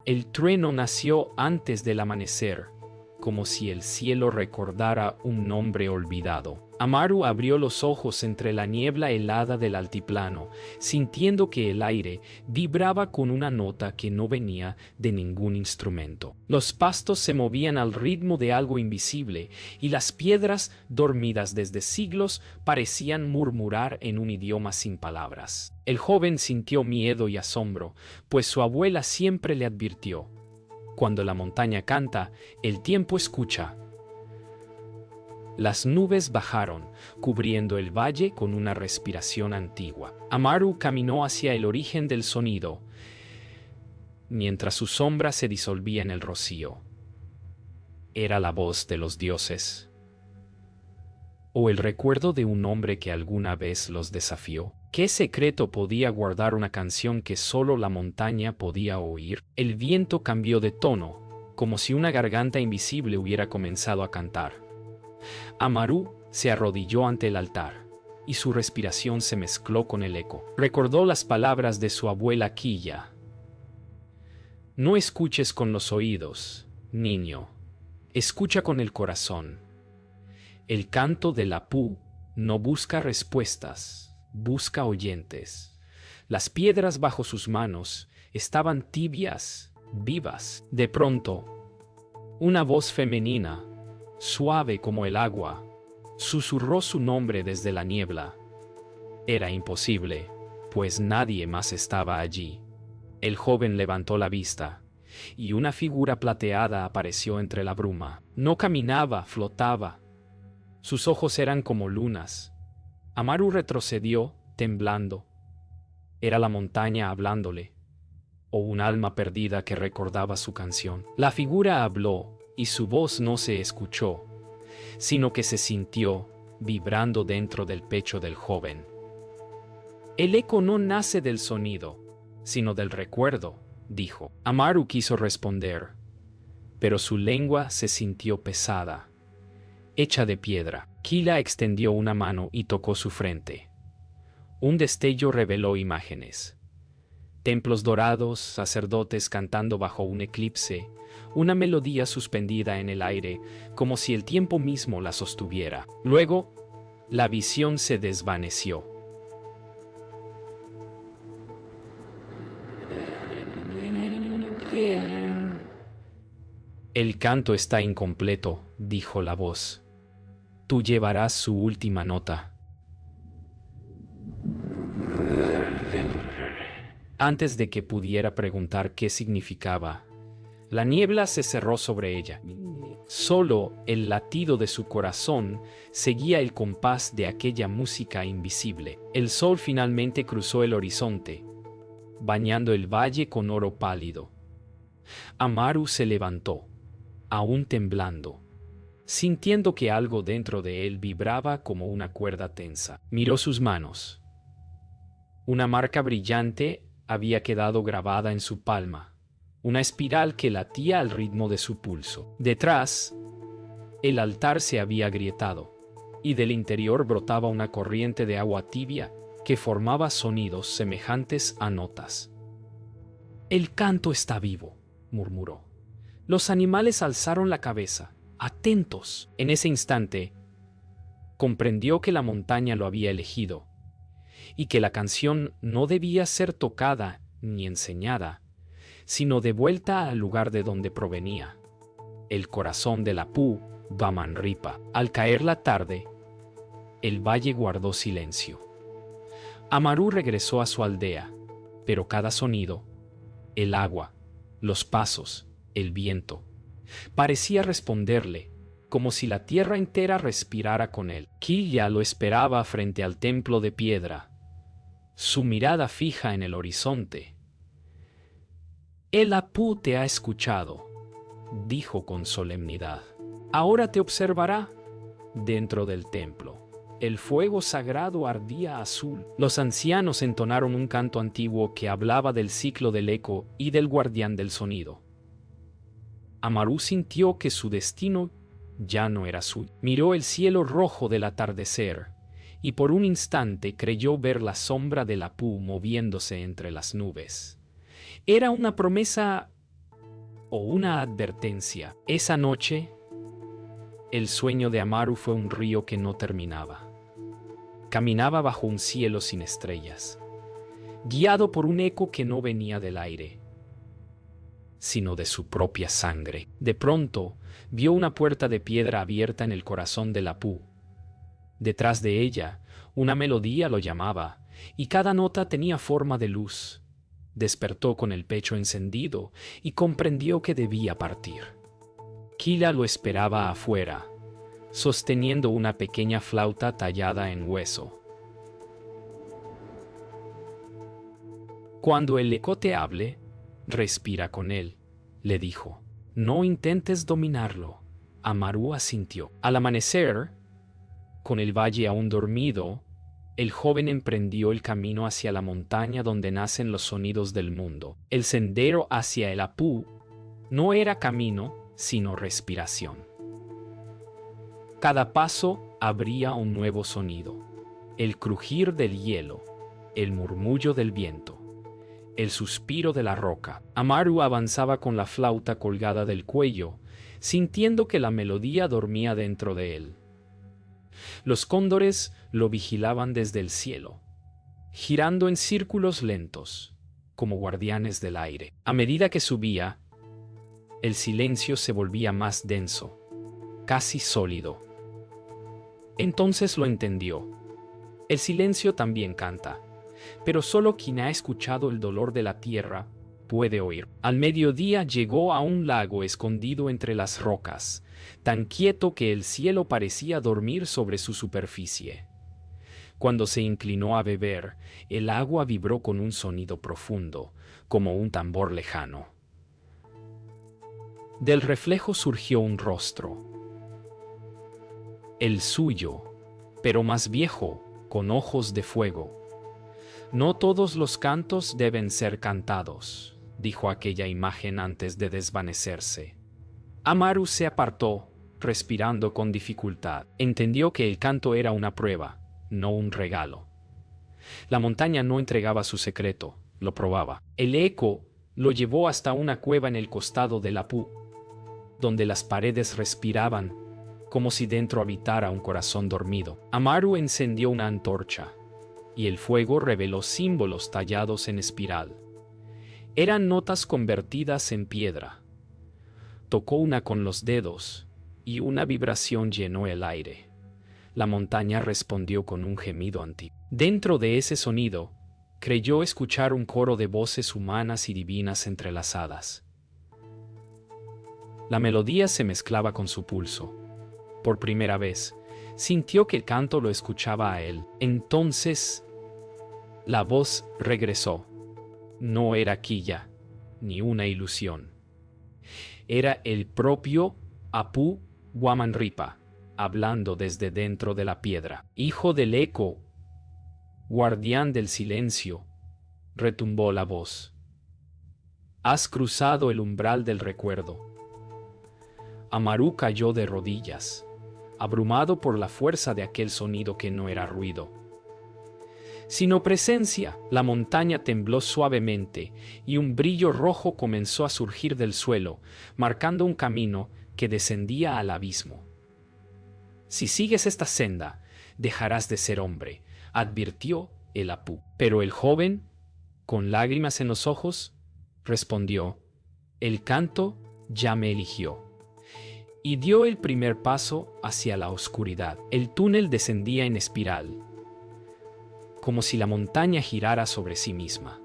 El trueno nació antes del amanecer, como si el cielo recordara un nombre olvidado. Amaru abrió los ojos entre la niebla helada del altiplano, sintiendo que el aire vibraba con una nota que no venía de ningún instrumento. Los pastos se movían al ritmo de algo invisible, y las piedras, dormidas desde siglos, parecían murmurar en un idioma sin palabras. El joven sintió miedo y asombro, pues su abuela siempre le advirtió: cuando la montaña canta, el tiempo escucha. Las nubes bajaron, cubriendo el valle con una respiración antigua. Amaru caminó hacia el origen del sonido, mientras su sombra se disolvía en el rocío. ¿Era la voz de los dioses? ¿O el recuerdo de un hombre que alguna vez los desafió? ¿Qué secreto podía guardar una canción que solo la montaña podía oír? El viento cambió de tono, como si una garganta invisible hubiera comenzado a cantar. Amaru se arrodilló ante el altar, y su respiración se mezcló con el eco. Recordó las palabras de su abuela Quilla: no escuches con los oídos, niño, escucha con el corazón. El canto del Apu no busca respuestas, busca oyentes. Las piedras bajo sus manos estaban tibias, vivas. De pronto, una voz femenina, suave como el agua, susurró su nombre desde la niebla. Era imposible, pues nadie más estaba allí. El joven levantó la vista, y una figura plateada apareció entre la bruma. No caminaba, flotaba. Sus ojos eran como lunas. Amaru retrocedió, temblando. Era la montaña hablándole, o un alma perdida que recordaba su canción. La figura habló, y su voz no se escuchó, sino que se sintió vibrando dentro del pecho del joven. El eco no nace del sonido, sino del recuerdo, dijo. Amaru quiso responder, pero su lengua se sintió pesada, hecha de piedra. Quilla extendió una mano y tocó su frente. Un destello reveló imágenes. Templos dorados, sacerdotes cantando bajo un eclipse, una melodía suspendida en el aire, como si el tiempo mismo la sostuviera. Luego, la visión se desvaneció. El canto está incompleto, dijo la voz. Tú llevarás su última nota. Antes de que pudiera preguntar qué significaba, la niebla se cerró sobre ella. Solo el latido de su corazón seguía el compás de aquella música invisible. El sol finalmente cruzó el horizonte, bañando el valle con oro pálido. Amaru se levantó, aún temblando, sintiendo que algo dentro de él vibraba como una cuerda tensa. Miró sus manos. Una marca brillante había quedado grabada en su palma, una espiral que latía al ritmo de su pulso. Detrás, el altar se había agrietado, y del interior brotaba una corriente de agua tibia que formaba sonidos semejantes a notas. «El canto está vivo», murmuró. Los animales alzaron la cabeza, atentos. En ese instante, comprendió que la montaña lo había elegido, y que la canción no debía ser tocada ni enseñada, sino devuelta al lugar de donde provenía, el corazón del Apu, Bamanripa. Al caer la tarde, el valle guardó silencio. Amaru regresó a su aldea, pero cada sonido, el agua, los pasos, el viento, parecía responderle, como si la tierra entera respirara con él. Quilla lo esperaba frente al templo de piedra, su mirada fija en el horizonte. El Apu te ha escuchado, dijo con solemnidad. Ahora te observará. Dentro del templo, el fuego sagrado ardía azul. Los ancianos entonaron un canto antiguo que hablaba del ciclo del eco y del guardián del sonido. Amaru sintió que su destino ya no era suyo. Miró el cielo rojo del atardecer, y por un instante creyó ver la sombra del Apu moviéndose entre las nubes. Era una promesa o una advertencia. Esa noche, el sueño de Amaru fue un río que no terminaba. Caminaba bajo un cielo sin estrellas, guiado por un eco que no venía del aire, sino de su propia sangre. De pronto, vio una puerta de piedra abierta en el corazón del Apú. Detrás de ella, una melodía lo llamaba, y cada nota tenía forma de luz. Despertó con el pecho encendido y comprendió que debía partir. Kila lo esperaba afuera, sosteniendo una pequeña flauta tallada en hueso. Cuando el eco te hable, respira con él, le dijo. No intentes dominarlo. Amaru asintió. Al amanecer, con el valle aún dormido, el joven emprendió el camino hacia la montaña donde nacen los sonidos del mundo. El sendero hacia el Apú no era camino, sino respiración. Cada paso abría un nuevo sonido: el crujir del hielo, el murmullo del viento, el suspiro de la roca. Amaru avanzaba con la flauta colgada del cuello, sintiendo que la melodía dormía dentro de él. Los cóndores lo vigilaban desde el cielo, girando en círculos lentos, como guardianes del aire. A medida que subía, el silencio se volvía más denso, casi sólido. Entonces lo entendió. El silencio también canta, pero solo quien ha escuchado el dolor de la tierra puede oír. Al mediodía llegó a un lago escondido entre las rocas, tan quieto que el cielo parecía dormir sobre su superficie. Cuando se inclinó a beber, el agua vibró con un sonido profundo, como un tambor lejano. Del reflejo surgió un rostro, el suyo, pero más viejo, con ojos de fuego. No todos los cantos deben ser cantados, dijo aquella imagen antes de desvanecerse. Amaru se apartó, respirando con dificultad. Entendió que el canto era una prueba, no un regalo. La montaña no entregaba su secreto, lo probaba. El eco lo llevó hasta una cueva en el costado del Apú, donde las paredes respiraban, como si dentro habitara un corazón dormido. Amaru encendió una antorcha, y el fuego reveló símbolos tallados en espiral. Eran notas convertidas en piedra. Tocó una con los dedos, y una vibración llenó el aire. La montaña respondió con un gemido antiguo. Dentro de ese sonido, creyó escuchar un coro de voces humanas y divinas entrelazadas. La melodía se mezclaba con su pulso. Por primera vez, sintió que el canto lo escuchaba a él. Entonces, la voz regresó. No era Killa, ni una ilusión. Era el propio Apú Guamanripa, hablando desde dentro de la piedra. Hijo del eco, guardián del silencio, retumbó la voz. Has cruzado el umbral del recuerdo. Amaru cayó de rodillas, abrumado por la fuerza de aquel sonido que no era ruido, sino presencia. La montaña tembló suavemente y un brillo rojo comenzó a surgir del suelo, marcando un camino que descendía al abismo. Si sigues esta senda, dejarás de ser hombre, advirtió el Apú. Pero el joven, con lágrimas en los ojos, respondió: el canto ya me eligió. Y dio el primer paso hacia la oscuridad. El túnel descendía en espiral, como si la montaña girara sobre sí misma.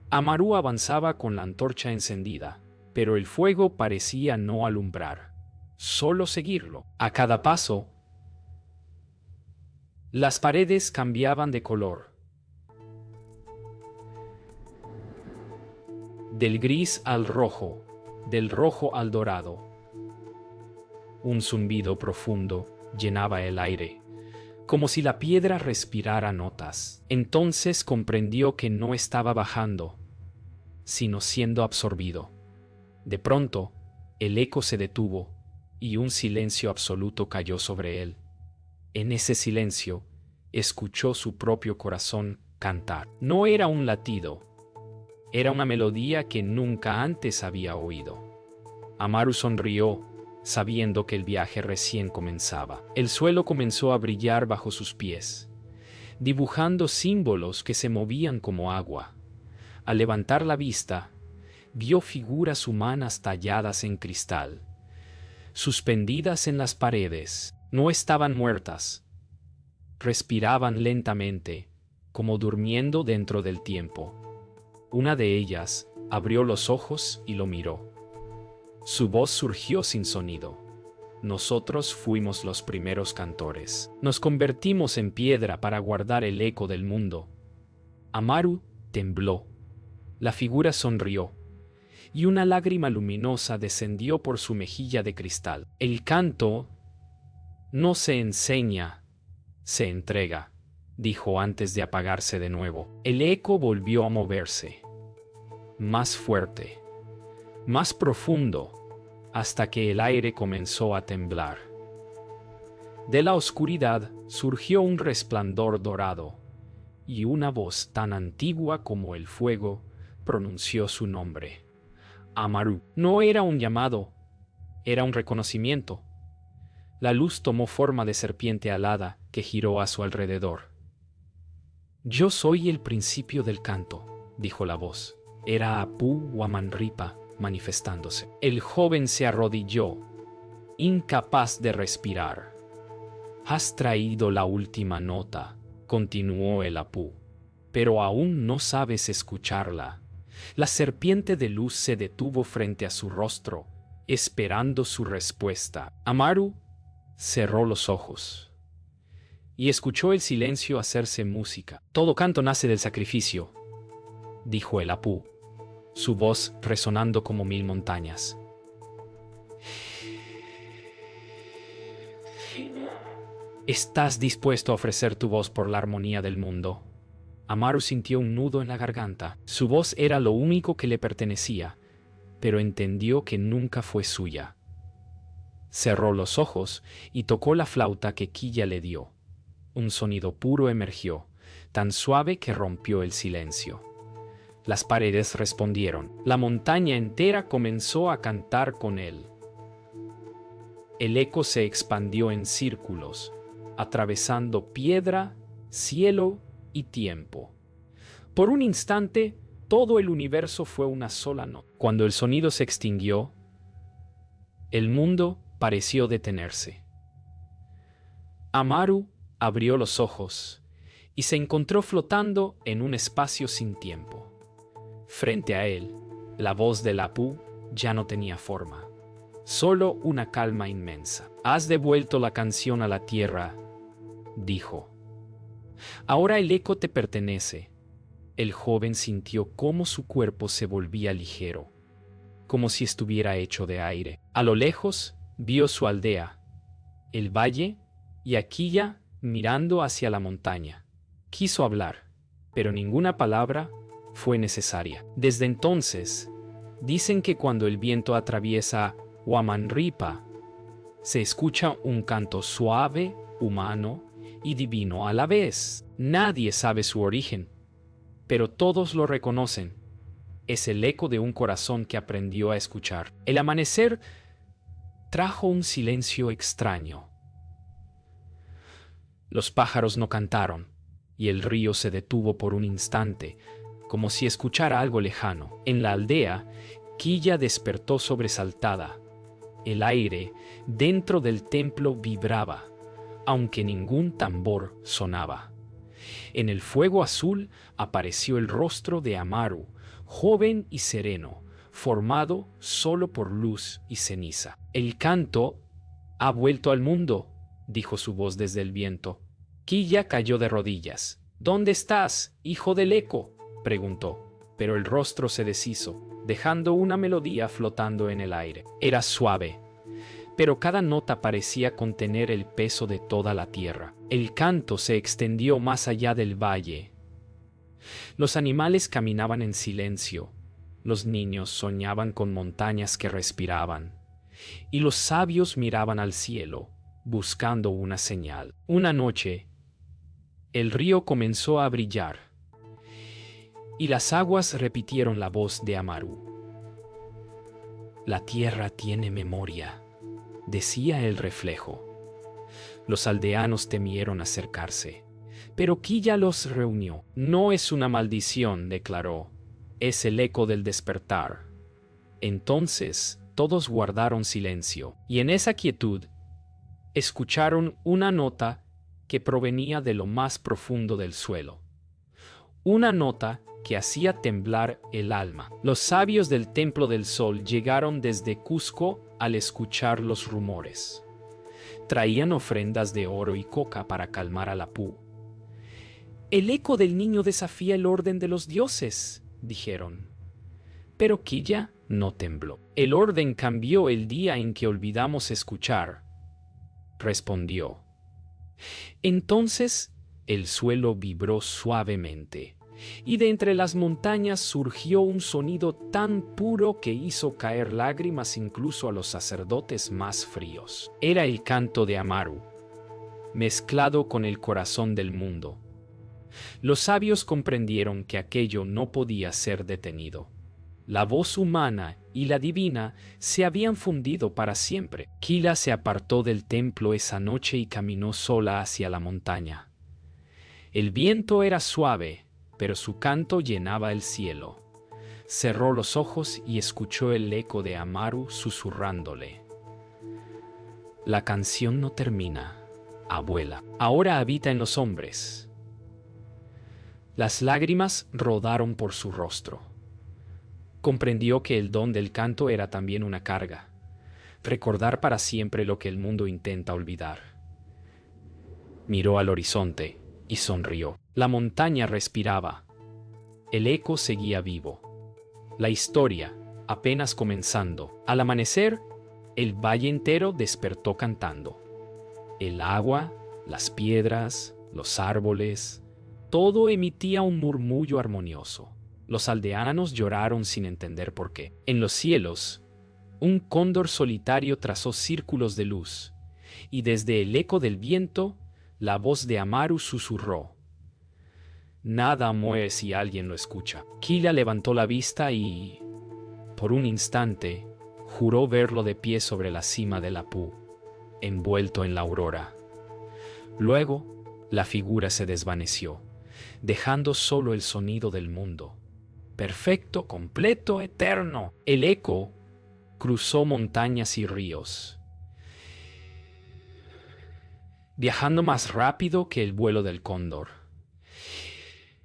Amaru avanzaba con la antorcha encendida, pero el fuego parecía no alumbrar, solo seguirlo. A cada paso, las paredes cambiaban de color, del gris al rojo, del rojo al dorado. Un zumbido profundo llenaba el aire, como si la piedra respirara notas. Entonces comprendió que no estaba bajando, sino siendo absorbido. De pronto, el eco se detuvo y un silencio absoluto cayó sobre él. En ese silencio, escuchó su propio corazón cantar. No era un latido, era una melodía que nunca antes había oído. Amaru sonrió, sabiendo que el viaje recién comenzaba. El suelo comenzó a brillar bajo sus pies, dibujando símbolos que se movían como agua. Al levantar la vista, vio figuras humanas talladas en cristal, suspendidas en las paredes. No estaban muertas, respiraban lentamente, como durmiendo dentro del tiempo. Una de ellas abrió los ojos y lo miró. Su voz surgió sin sonido. Nosotros fuimos los primeros cantores. Nos convertimos en piedra para guardar el eco del mundo. Amaru tembló. La figura sonrió, y una lágrima luminosa descendió por su mejilla de cristal. El canto no se enseña, se entrega, dijo antes de apagarse de nuevo. El eco volvió a moverse, más fuerte, más profundo, hasta que el aire comenzó a temblar. De la oscuridad surgió un resplandor dorado, y una voz tan antigua como el fuego pronunció su nombre. Amaru. No era un llamado, era un reconocimiento. La luz tomó forma de serpiente alada que giró a su alrededor. Yo soy el principio del canto, dijo la voz. Era Apu Wamanripa manifestándose. El joven se arrodilló, incapaz de respirar. Has traído la última nota, continuó el Apu, pero aún no sabes escucharla. La serpiente de luz se detuvo frente a su rostro, esperando su respuesta. Amaru cerró los ojos y escuchó el silencio hacerse música. Todo canto nace del sacrificio, dijo el Apu, su voz resonando como 1000 montañas. ¿Estás dispuesto a ofrecer tu voz por la armonía del mundo? Amaru sintió un nudo en la garganta. Su voz era lo único que le pertenecía, pero entendió que nunca fue suya. Cerró los ojos y tocó la flauta que Quilla le dio. Un sonido puro emergió, tan suave que rompió el silencio. Las paredes respondieron. La montaña entera comenzó a cantar con él. El eco se expandió en círculos, atravesando piedra, cielo y tiempo. Por un instante, todo el universo fue una sola nota. Cuando el sonido se extinguió, el mundo pareció detenerse. Amaru abrió los ojos y se encontró flotando en un espacio sin tiempo. Frente a él, la voz del Apu ya no tenía forma, solo una calma inmensa. Has devuelto la canción a la tierra, dijo. Ahora el eco te pertenece. El joven sintió cómo su cuerpo se volvía ligero, como si estuviera hecho de aire. A lo lejos vio su aldea, el valle y a Quilla mirando hacia la montaña. Quiso hablar, pero ninguna palabra fue necesaria. Desde entonces, dicen que cuando el viento atraviesa Wamanripa, se escucha un canto suave, humano y divino a la vez. Nadie sabe su origen, pero todos lo reconocen. Es el eco de un corazón que aprendió a escuchar. El amanecer trajo un silencio extraño. Los pájaros no cantaron, y el río se detuvo por un instante, como si escuchara algo lejano. En la aldea, Quilla despertó sobresaltada. El aire dentro del templo vibraba, aunque ningún tambor sonaba. En el fuego azul apareció el rostro de Amaru, joven y sereno, formado solo por luz y ceniza. El canto ha vuelto al mundo, dijo su voz desde el viento. Quilla cayó de rodillas. ¿Dónde estás, hijo del eco?, preguntó, pero el rostro se deshizo, dejando una melodía flotando en el aire. Era suave, pero cada nota parecía contener el peso de toda la tierra. El canto se extendió más allá del valle. Los animales caminaban en silencio, los niños soñaban con montañas que respiraban, y los sabios miraban al cielo, buscando una señal. Una noche, el río comenzó a brillar, y las aguas repitieron la voz de Amaru. La tierra tiene memoria, decía el reflejo. Los aldeanos temieron acercarse, pero Quilla los reunió. No es una maldición, declaró, es el eco del despertar. Entonces todos guardaron silencio, y en esa quietud escucharon una nota que provenía de lo más profundo del suelo. Una nota que hacía temblar el alma. Los sabios del Templo del Sol llegaron desde Cusco al escuchar los rumores. Traían ofrendas de oro y coca para calmar al Apú. El eco del niño desafía el orden de los dioses, dijeron. Pero Quilla no tembló. El orden cambió el día en que olvidamos escuchar, respondió. Entonces el suelo vibró suavemente, y de entre las montañas surgió un sonido tan puro que hizo caer lágrimas incluso a los sacerdotes más fríos. Era el canto de Amaru, mezclado con el corazón del mundo. Los sabios comprendieron que aquello no podía ser detenido. La voz humana y la divina se habían fundido para siempre. Quilla se apartó del templo esa noche y caminó sola hacia la montaña. El viento era suave, pero su canto llenaba el cielo. Cerró los ojos y escuchó el eco de Amaru susurrándole. La canción no termina, abuela. Ahora habita en los hombres. Las lágrimas rodaron por su rostro. Comprendió que el don del canto era también una carga. Recordar para siempre lo que el mundo intenta olvidar. Miró al horizonte y sonrió. La montaña respiraba. El eco seguía vivo. La historia, apenas comenzando. Al amanecer, el valle entero despertó cantando. El agua, las piedras, los árboles, todo emitía un murmullo armonioso. Los aldeanos lloraron sin entender por qué. En los cielos, un cóndor solitario trazó círculos de luz, y desde el eco del viento, la voz de Amaru susurró. Nada muere si alguien lo escucha. Quilla levantó la vista y, por un instante, juró verlo de pie sobre la cima del Apú, envuelto en la aurora. Luego, la figura se desvaneció, dejando solo el sonido del mundo. Perfecto, completo, eterno. El eco cruzó montañas y ríos, viajando más rápido que el vuelo del cóndor.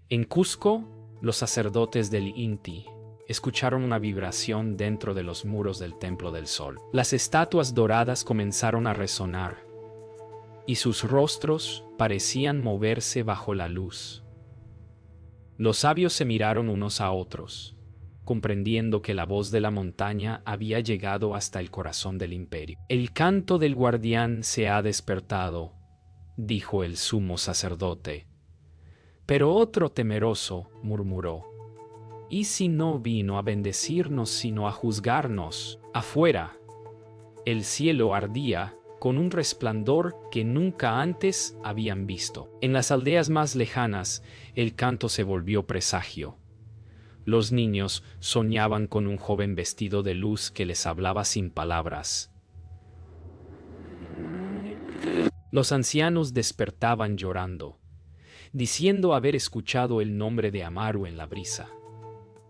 En Cusco, los sacerdotes del Inti escucharon una vibración dentro de los muros del Templo del Sol. Las estatuas doradas comenzaron a resonar, y sus rostros parecían moverse bajo la luz. Los sabios se miraron unos a otros, comprendiendo que la voz de la montaña había llegado hasta el corazón del imperio. El canto del guardián se ha despertado, dijo el sumo sacerdote. Pero otro temeroso murmuró. ¿Y si no vino a bendecirnos sino a juzgarnos? Afuera, el cielo ardía con un resplandor que nunca antes habían visto. En las aldeas más lejanas, el canto se volvió presagio. Los niños soñaban con un joven vestido de luz que les hablaba sin palabras. Los ancianos despertaban llorando, diciendo haber escuchado el nombre de Amaru en la brisa.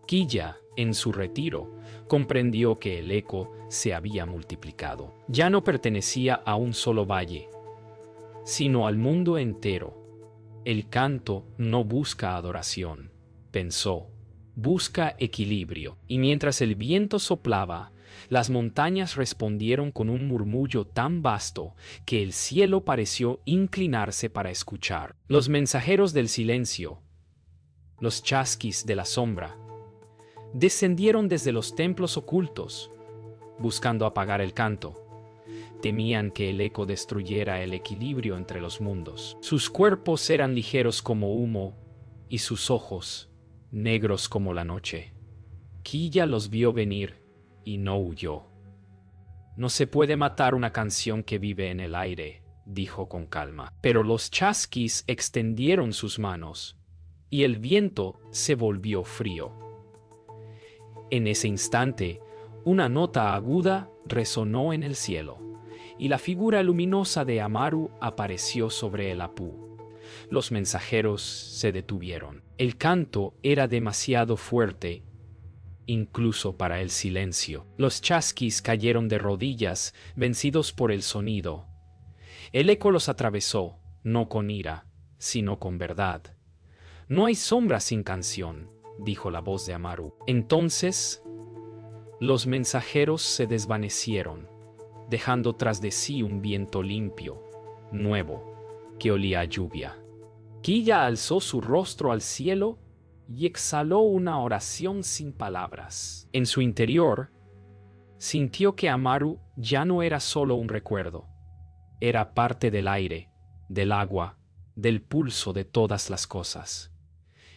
Quilla, en su retiro, comprendió que el eco se había multiplicado. Ya no pertenecía a un solo valle, sino al mundo entero. El canto no busca adoración, pensó, busca equilibrio. Y mientras el viento soplaba, las montañas respondieron con un murmullo tan vasto que el cielo pareció inclinarse para escuchar. Los mensajeros del silencio, los chasquis de la sombra, descendieron desde los templos ocultos, buscando apagar el canto. Temían que el eco destruyera el equilibrio entre los mundos. Sus cuerpos eran ligeros como humo, y sus ojos, negros como la noche. Quilla los vio venir, y no huyó. No se puede matar una canción que vive en el aire, dijo con calma. Pero los chasquis extendieron sus manos, y el viento se volvió frío. En ese instante, una nota aguda resonó en el cielo, y la figura luminosa de Amaru apareció sobre el Apú. Los mensajeros se detuvieron. El canto era demasiado fuerte, incluso para el silencio. Los chasquis cayeron de rodillas, vencidos por el sonido. El eco los atravesó, no con ira, sino con verdad. No hay sombra sin canción, dijo la voz de Amaru. Entonces, los mensajeros se desvanecieron, dejando tras de sí un viento limpio, nuevo, que olía a lluvia. Quilla alzó su rostro al cielo y exhaló una oración sin palabras. En su interior, sintió que Amaru ya no era solo un recuerdo. Era parte del aire, del agua, del pulso de todas las cosas.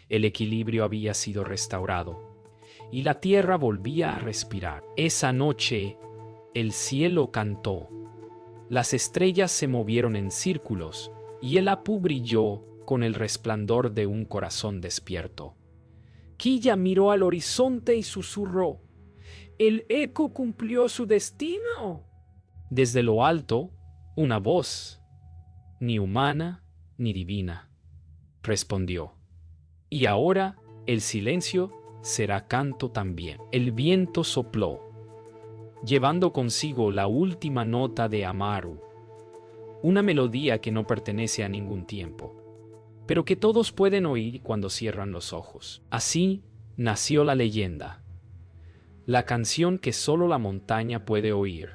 El equilibrio había sido restaurado, y la tierra volvía a respirar. Esa noche, el cielo cantó. Las estrellas se movieron en círculos, y el Apú brilló con el resplandor de un corazón despierto. Quilla miró al horizonte y susurró: «¿El eco cumplió su destino?» Desde lo alto, una voz, ni humana ni divina, respondió: «Y ahora el silencio será canto también». El viento sopló, llevando consigo la última nota de Amaru, una melodía que no pertenece a ningún tiempo, pero que todos pueden oír cuando cierran los ojos. Así nació la leyenda, la canción que solo la montaña puede oír,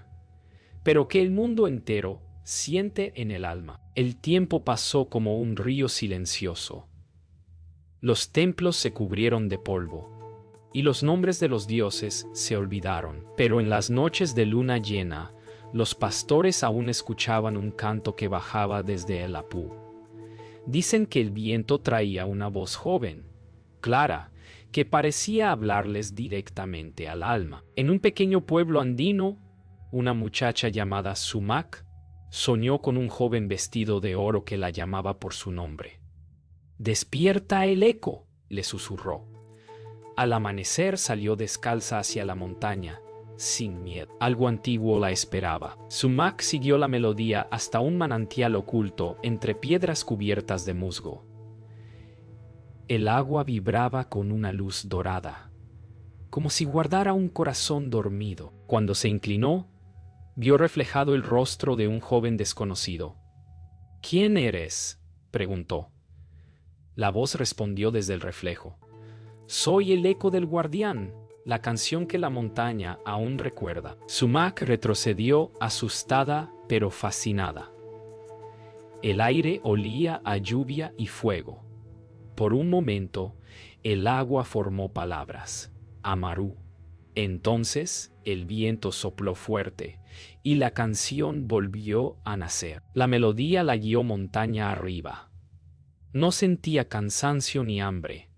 pero que el mundo entero siente en el alma. El tiempo pasó como un río silencioso. Los templos se cubrieron de polvo, y los nombres de los dioses se olvidaron. Pero en las noches de luna llena, los pastores aún escuchaban un canto que bajaba desde el Apú. Dicen que el viento traía una voz joven, clara, que parecía hablarles directamente al alma. En un pequeño pueblo andino, una muchacha llamada Sumac soñó con un joven vestido de oro que la llamaba por su nombre. «Despierta el eco», le susurró. Al amanecer salió descalza hacia la montaña, sin miedo. Algo antiguo la esperaba. Sumac siguió la melodía hasta un manantial oculto entre piedras cubiertas de musgo. El agua vibraba con una luz dorada, como si guardara un corazón dormido. Cuando se inclinó, vio reflejado el rostro de un joven desconocido. «¿Quién eres?», preguntó. La voz respondió desde el reflejo: «Soy el eco del guardián, la canción que la montaña aún recuerda». Sumac retrocedió asustada pero fascinada. El aire olía a lluvia y fuego. Por un momento, el agua formó palabras: Amaru. Entonces, el viento sopló fuerte, y la canción volvió a nacer. La melodía la guió montaña arriba. No sentía cansancio ni hambre,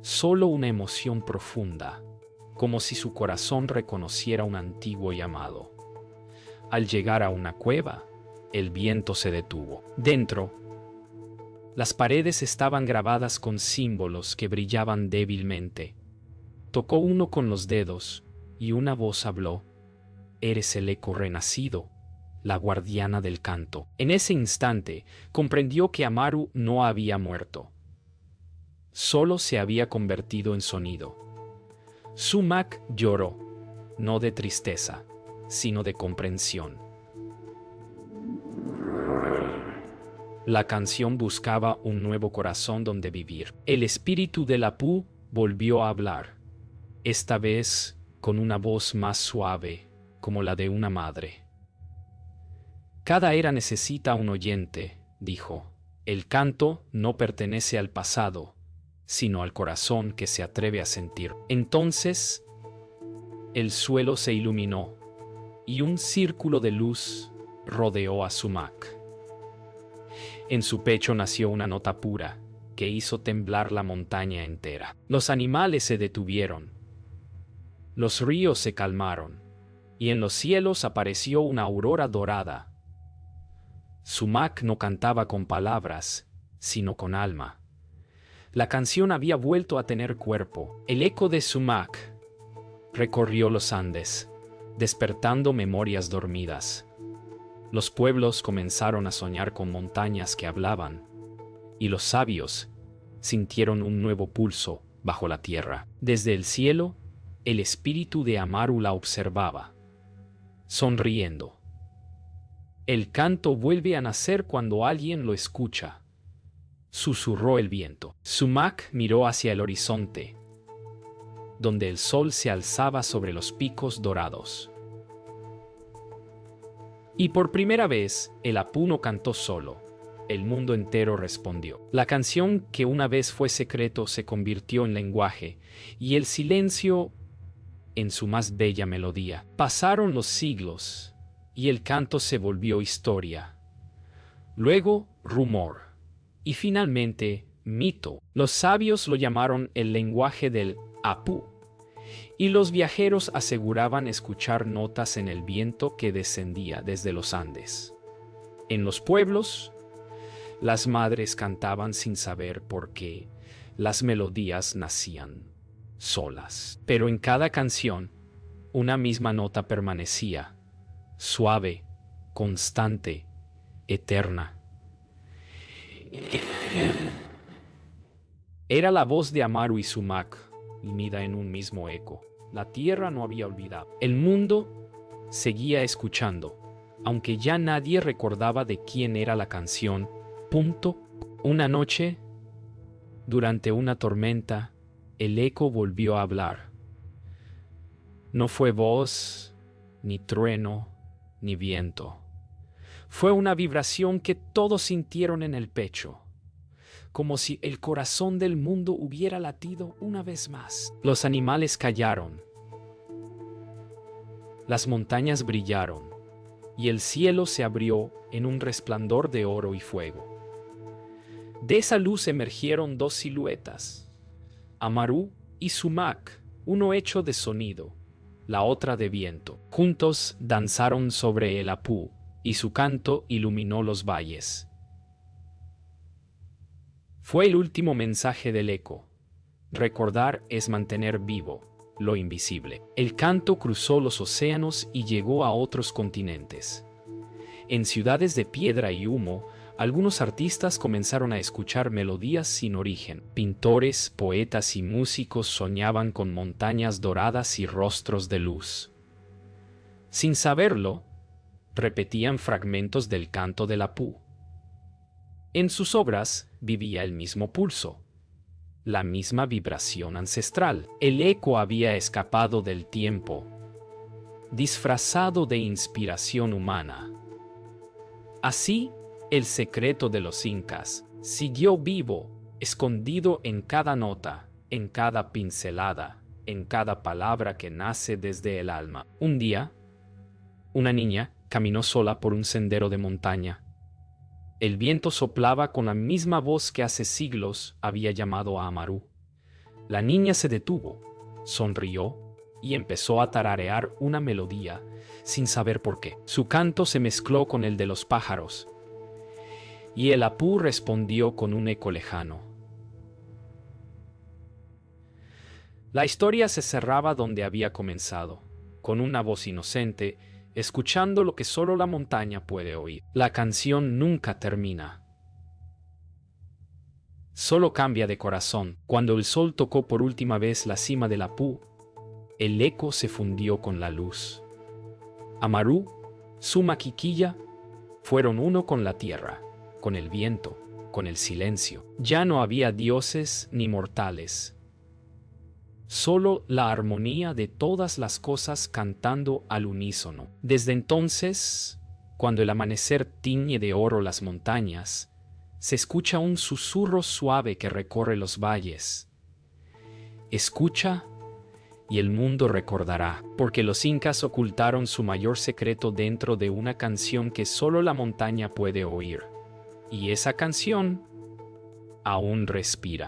solo una emoción profunda, como si su corazón reconociera un antiguo llamado. Al llegar a una cueva, el viento se detuvo. Dentro, las paredes estaban grabadas con símbolos que brillaban débilmente. Tocó uno con los dedos, y una voz habló: «Eres el eco renacido, la guardiana del canto». En ese instante, comprendió que Amaru no había muerto. Solo se había convertido en sonido. Sumac lloró, no de tristeza, sino de comprensión. La canción buscaba un nuevo corazón donde vivir. El espíritu del Apú volvió a hablar, esta vez con una voz más suave, como la de una madre. «Cada era necesita un oyente», dijo. «El canto no pertenece al pasado, sino al corazón que se atreve a sentir». Entonces, el suelo se iluminó, y un círculo de luz rodeó a Sumac. En su pecho nació una nota pura, que hizo temblar la montaña entera. Los animales se detuvieron. Los ríos se calmaron, y en los cielos apareció una aurora dorada. Sumac no cantaba con palabras, sino con alma. La canción había vuelto a tener cuerpo. El eco de Sumac recorrió los Andes, despertando memorias dormidas. Los pueblos comenzaron a soñar con montañas que hablaban, y los sabios sintieron un nuevo pulso bajo la tierra. Desde el cielo, el espíritu de Amaru la observaba, sonriendo. El canto vuelve a nacer cuando alguien lo escucha, susurró el viento. Sumac miró hacia el horizonte, donde el sol se alzaba sobre los picos dorados. Y por primera vez, el Apu no cantó solo. El mundo entero respondió. La canción que una vez fue secreto se convirtió en lenguaje, y el silencio en su más bella melodía. Pasaron los siglos, y el canto se volvió historia. Luego, rumor. Y finalmente, mito. Los sabios lo llamaron el lenguaje del Apu, y los viajeros aseguraban escuchar notas en el viento que descendía desde los Andes. En los pueblos, las madres cantaban sin saber por qué las melodías nacían solas. Pero en cada canción, una misma nota permanecía, suave, constante, eterna. Era la voz de Amaru y Sumac, unida en un mismo eco. La tierra no había olvidado. El mundo seguía escuchando, aunque ya nadie recordaba de quién era la canción. Una noche, durante una tormenta, el eco volvió a hablar. No fue voz, ni trueno, ni viento. Fue una vibración que todos sintieron en el pecho, como si el corazón del mundo hubiera latido una vez más. Los animales callaron, las montañas brillaron, y el cielo se abrió en un resplandor de oro y fuego. De esa luz emergieron dos siluetas, Amaru y Sumac, uno hecho de sonido, la otra de viento. Juntos danzaron sobre el Apu, y su canto iluminó los valles. Fue el último mensaje del eco. Recordar es mantener vivo lo invisible. El canto cruzó los océanos y llegó a otros continentes. En ciudades de piedra y humo, algunos artistas comenzaron a escuchar melodías sin origen. Pintores, poetas y músicos soñaban con montañas doradas y rostros de luz. Sin saberlo, repetían fragmentos del canto del Apu. En sus obras vivía el mismo pulso, la misma vibración ancestral. El eco había escapado del tiempo, disfrazado de inspiración humana. Así, el secreto de los incas siguió vivo, escondido en cada nota, en cada pincelada, en cada palabra que nace desde el alma. Un día, una niña caminó sola por un sendero de montaña. El viento soplaba con la misma voz que hace siglos había llamado a Amaru. La niña se detuvo, sonrió y empezó a tararear una melodía sin saber por qué. Su canto se mezcló con el de los pájaros, y el Apu respondió con un eco lejano. La historia se cerraba donde había comenzado, con una voz inocente, escuchando lo que solo la montaña puede oír. La canción nunca termina. Solo cambia de corazón. Cuando el sol tocó por última vez la cima del Apu, el eco se fundió con la luz. Amaru, Sumac y Quilla fueron uno con la tierra, con el viento, con el silencio. Ya no había dioses ni mortales. Solo la armonía de todas las cosas cantando al unísono. Desde entonces, cuando el amanecer tiñe de oro las montañas, se escucha un susurro suave que recorre los valles. Escucha y el mundo recordará, porque los incas ocultaron su mayor secreto dentro de una canción que solo la montaña puede oír. Y esa canción aún respira.